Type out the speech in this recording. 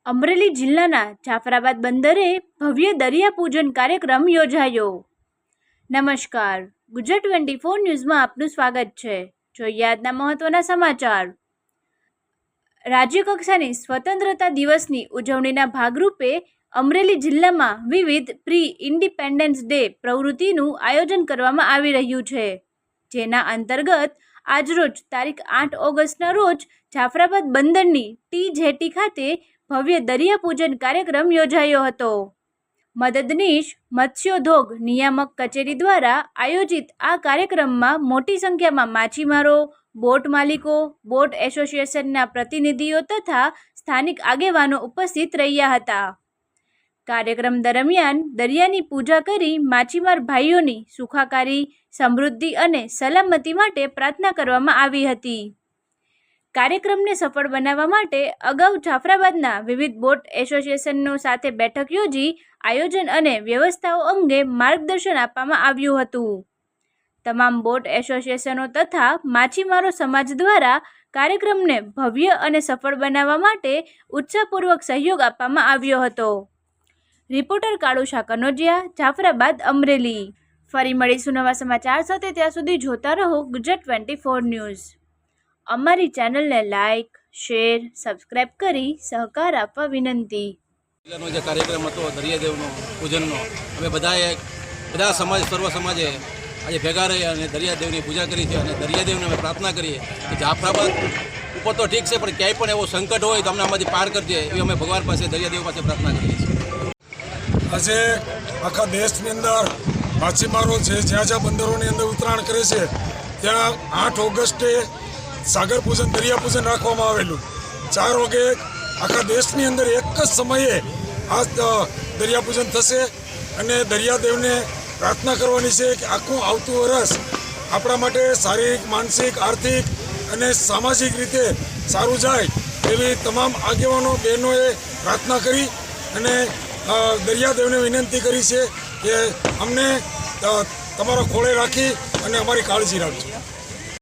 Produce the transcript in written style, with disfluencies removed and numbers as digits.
અમરેલી જિલ્લાના જાફરાબાદ બંદરે ભવ્ય દરિયા પૂજન કાર્યક્રમ યોજાયો। નમસ્કાર, ગુજરાત 24 ન્યૂઝમાં આપનું સ્વાગત છે। જોઈએ આજના મહત્વના સમાચાર। રાજ્યકક્ષાની સ્વતંત્રતા દિવસની ઉજવણીના ભાગરૂપે અમરેલી જિલ્લામાં વિવિધ પ્રી ઇન્ડિપેન્ડન્સ ડે પ્રવૃત્તિનું આયોજન કરવામાં આવી રહ્યું છે, જેના અંતર્ગત આજરોજ તારીખ 8 ઓગસ્ટના રોજ જાફરાબાદ બંદરની ટી જેટી ખાતે ભવ્ય દરિયા પૂજન કાર્યક્રમ યોજાયો હતો। મદદનીશ મત્સ્યોદ્યોગ નિયામક કચેરી દ્વારા આયોજિત આ કાર્યક્રમમાં મોટી સંખ્યામાં માછીમારો, બોટ માલિકો, બોટ એસોસિએશનના પ્રતિનિધિઓ તથા સ્થાનિક આગેવાનો ઉપસ્થિત રહ્યા હતા। કાર્યક્રમ દરમિયાન દરિયાની પૂજા કરી માછીમાર ભાઈઓની સુખાકારી, સમૃદ્ધિ અને સલામતી માટે પ્રાર્થના કરવામાં આવી હતી। કાર્યક્રમને સફળ બનાવવા માટે અગાઉ જાફરાબાદના વિવિધ બોટ એસોસિએશનો સાથે બેઠક યોજી આયોજન અને વ્યવસ્થાઓ અંગે માર્ગદર્શન આપવામાં આવ્યું હતું। તમામ બોટ એસોસિએશનો તથા માછીમારો સમાજ દ્વારા કાર્યક્રમને ભવ્ય અને સફળ બનાવવા માટે ઉત્સાહપૂર્વક સહયોગ આપવામાં આવ્યો હતો। રિપોર્ટર કાળુશા કનોજિયા, જાફરાબાદ, અમરેલી। ફરી મળીશું નવા સમાચાર સાથે, ત્યાં સુધી જોતા રહો ગુજરાત 24 ન્યૂઝ। અમારી ચેનલને લાઇક, શેર, સબસ્ક્રાઇબ કરી સહકાર આપવા વિનંતી। જે કાર્યક્રમ હતો દરિયાદેવનો પૂજનનો, અમે બધા સમાજ સર્વ સમાજે આજે ભેગા રહી અને દરિયાદેવની પૂજા કરી છે અને દરિયાદેવને અમે પ્રાર્થના કરીએ કે જાફરાબાદ ઉપર તો ઠીક છે, પણ ક્યાંય પણ એવો સંકટ હોય તો અમને આમાંથી પાર કરજે, એવી અમે ભગવાન પાસે દરિયાદેવ પાસે પ્રાર્થના કરીએ છીએ। આજે આખા દેશની અંદર માછીમારો છે, જ્યાં જ્યાં બંદરોની અંદર ઉતરાણ કરે છે ત્યાં 8 ઓગસ્ટે સાગર પૂજન, દરિયા પૂજન રાખવામાં આવેલું। 4 વાગે આખા દેશની અંદર એક જ સમયે આ દરિયા પૂજન થશે અને દરિયાદેવને પ્રાર્થના કરવાની છે કે આખું આવતું વર્ષ આપણા માટે શારીરિક, માનસિક, આર્થિક અને સામાજિક રીતે સારું જાય એવી તમામ આગેવાનો બહેનોએ પ્રાર્થના કરી અને દરિયાદેવને વિનંતી કરી છે કે અમને તમારા ખોળે રાખી અને અમારી કાળજી રાખજો।